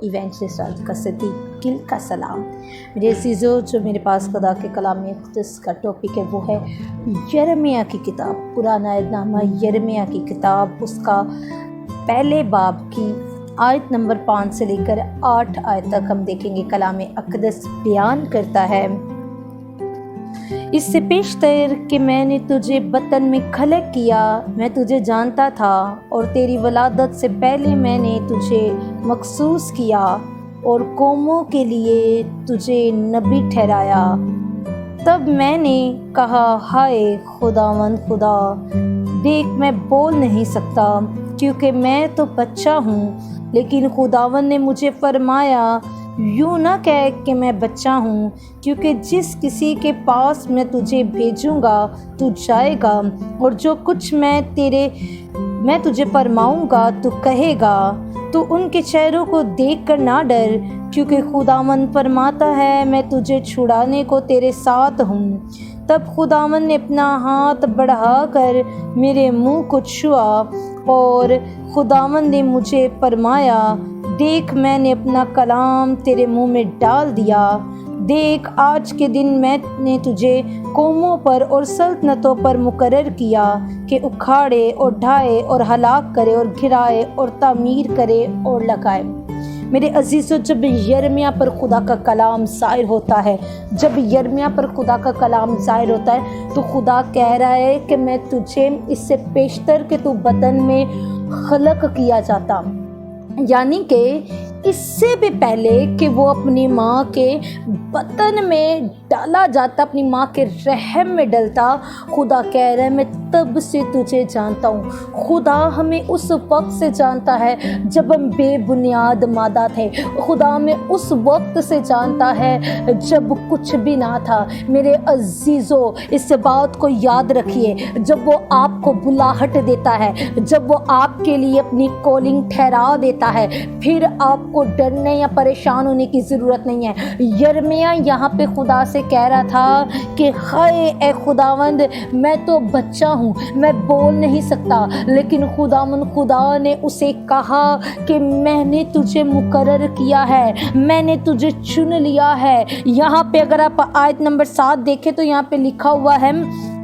ایونچسٹ آج کا صدیق کا سلام میرے عزیزو، جو میرے پاس خدا کے کلام مقدس کا ٹاپک ہے وہ ہے یرمیہ کی کتاب، پرانا عہد نامہ یرمیہ کی کتاب، اس کا پہلے باب کی آیت نمبر 5 سے لے کر 8 آیت تک ہم دیکھیں گے۔ کلام اقدس بیان کرتا ہے، اس سے پیشتر کہ میں نے تجھے بطن میں خلق کیا، میں تجھے جانتا تھا، اور تیری ولادت سے پہلے میں نے تجھے مخصوص کیا اور قوموں کے لیے تجھے نبی ٹھہرایا۔ تب میں نے کہا، ہائے خداوند خدا، دیکھ میں بول نہیں سکتا کیونکہ میں تو بچہ ہوں۔ لیکن خداوند نے مجھے فرمایا، یوں نہ کہہ کہ میں بچہ ہوں، کیونکہ جس کسی کے پاس میں تجھے بھیجوں گا تو جائے گا، اور جو کچھ میں تجھے فرماؤں گا تو کہے گا۔ تو ان کے چہروں کو دیکھ کر نہ ڈر، کیونکہ خداوند فرماتا ہے، میں تجھے چھڑانے کو تیرے ساتھ ہوں۔ تب خداوند نے اپنا ہاتھ بڑھا کر میرے منہ کو چھوا، اور خداوند نے مجھے فرمایا، دیکھ میں نے اپنا کلام تیرے منہ میں ڈال دیا۔ دیکھ آج کے دن میں نے تجھے قوموں پر اور سلطنتوں پر مقرر کیا کہ اکھاڑے اور ڈھائے اور ہلاک کرے اور گرائے اور تعمیر کرے اور لگائے۔ میرے عزیزو، جب یرمیہ پر خدا کا کلام ظاہر ہوتا ہے، تو خدا کہہ رہا ہے کہ میں تجھے اس سے پیشتر کہ تو بطن میں خلق کیا جاتا، یعنی کہ اس سے بھی پہلے کہ وہ اپنی ماں کے بطن میں ڈالا جاتا، اپنی ماں کے رحم میں ڈلتا، خدا کہہ رہا ہے میں تب سے تجھے جانتا ہوں۔ خدا ہمیں اس وقت سے جانتا ہے جب ہم بے بنیاد مادہ تھے۔ خدا ہمیں اس وقت سے جانتا ہے جب کچھ بھی نہ تھا۔ میرے عزیزو، اس بات کو یاد رکھیے، جب وہ آپ کو بلاہٹ دیتا ہے، جب وہ آپ کے لیے اپنی کالنگ ٹھہرا دیتا ہے، پھر آپ کو ڈرنے یا پریشان ہونے کی ضرورت نہیں ہے۔ یرمیہ یہاں پہ خدا سے کہہ رہا تھا کہ ہائے اے خداوند، میں تو بچہ ہوں، میں بول نہیں سکتا، لیکن خدا نے اسے کہا کہ میں نے تجھے مقرر کیا ہے، میں نے تجھے چن لیا ہے۔ یہاں پہ اگر آپ آیت نمبر 7 دیکھیں تو یہاں پہ لکھا ہوا ہے،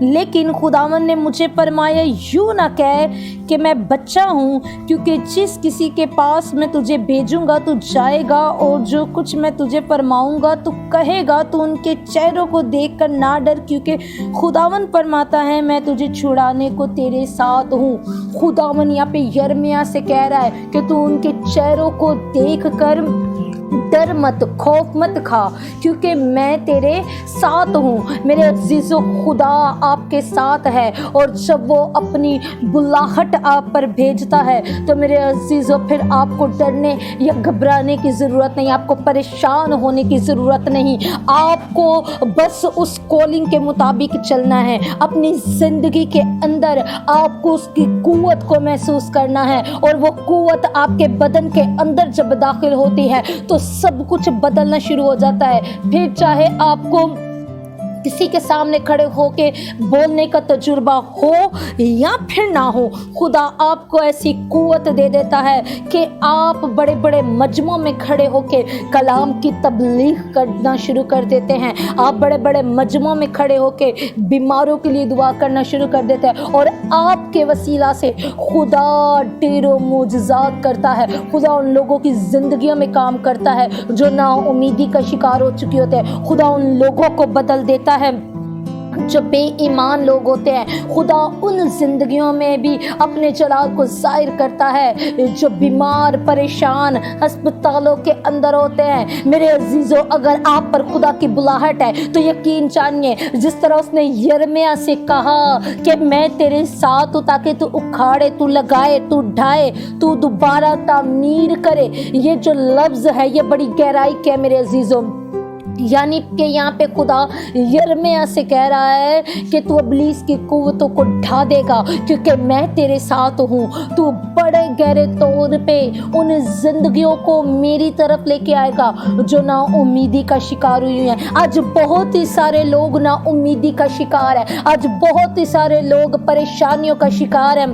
لیکن خداوند نے مجھے فرمایا، یوں نہ کہہ کہ میں بچہ ہوں، کیونکہ جس کسی کے پاس میں تجھے بھیجوں گا تو جائے گا، اور جو کچھ میں تجھے فرماؤں گا تو کہے گا۔ تو ان کے چہروں کو دیکھ کر نہ ڈر، کیونکہ خداوند فرماتا ہے میں تجھے چھڑانے کو تیرے ساتھ ہوں۔ خداوند یہاں پہ یرمیہ سے کہہ رہا ہے کہ تو ان کے چہروں کو دیکھ کر ڈر مت، خوف مت کھا، کیونکہ میں تیرے ساتھ ہوں۔ میرے عزیزو، خدا آپ کے ساتھ ہے، اور جب وہ اپنی بلاہٹ آپ پر بھیجتا ہے تو میرے عزیزو پھر آپ کو ڈرنے یا گھبرانے کی ضرورت نہیں، آپ کو پریشان ہونے کی ضرورت نہیں۔ آپ کو بس اس کالنگ کے مطابق چلنا ہے۔ اپنی زندگی کے اندر آپ کو اس کی قوت کو محسوس کرنا ہے، اور وہ قوت آپ کے بدن کے اندر جب داخل ہوتی ہے تو سب کچھ بدلنا شروع ہو جاتا ہے۔ پھر چاہے آپ کو کسی کے سامنے کھڑے ہو کے بولنے کا تجربہ ہو یا پھر نہ ہو، خدا آپ کو ایسی قوت دے دیتا ہے کہ آپ بڑے بڑے مجمعوں میں کھڑے ہو کے کلام کی تبلیغ کرنا شروع کر دیتے ہیں۔ آپ بڑے بڑے مجمعوں میں کھڑے ہو کے بیماروں کے لیے دعا کرنا شروع کر دیتے ہیں، اور آپ کے وسیلہ سے خدا ڈھیروں معجزات کرتا ہے۔ خدا ان لوگوں کی زندگیوں میں کام کرتا ہے جو نا امیدی کا شکار ہو چکے ہوتے ہیں۔ خدا ان لوگوں کو بدل دیتا ہے جو بے ایمان لوگ ہوتے ہیں۔ خدا ان زندگیوں میں بھی اپنے جلال کو ظاہر کرتا ہے جو بیمار پریشان ہسپتالوں کے اندر ہوتے ہیں۔ میرے عزیزو، اگر آپ پر خدا کی بلاہٹ ہے تو یقین جانیے، جس طرح اس نے یرمیہ سے کہا کہ میں تیرے ساتھ ہوں تاکہ تو اکھاڑے، تو لگائے، تو ڈھائے، تو دوبارہ تعمیر کرے، یہ جو لفظ ہے یہ بڑی گہرائی کے ہے میرے عزیزو۔ یعنی کہ یہاں پہ خدا یرمیہ سے کہہ رہا ہے کہ تو ابلیس کی قوتوں کو ڈھا دے گا، کیونکہ میں تیرے ساتھ ہوں۔ تو بڑے گہرے طور پہ ان زندگیوں کو میری طرف لے کے آئے گا جو نا امیدی کا شکار ہوئی ہیں۔ آج بہت ہی سارے لوگ نا امیدی کا شکار ہیں، آج بہت ہی سارے لوگ پریشانیوں کا شکار ہیں۔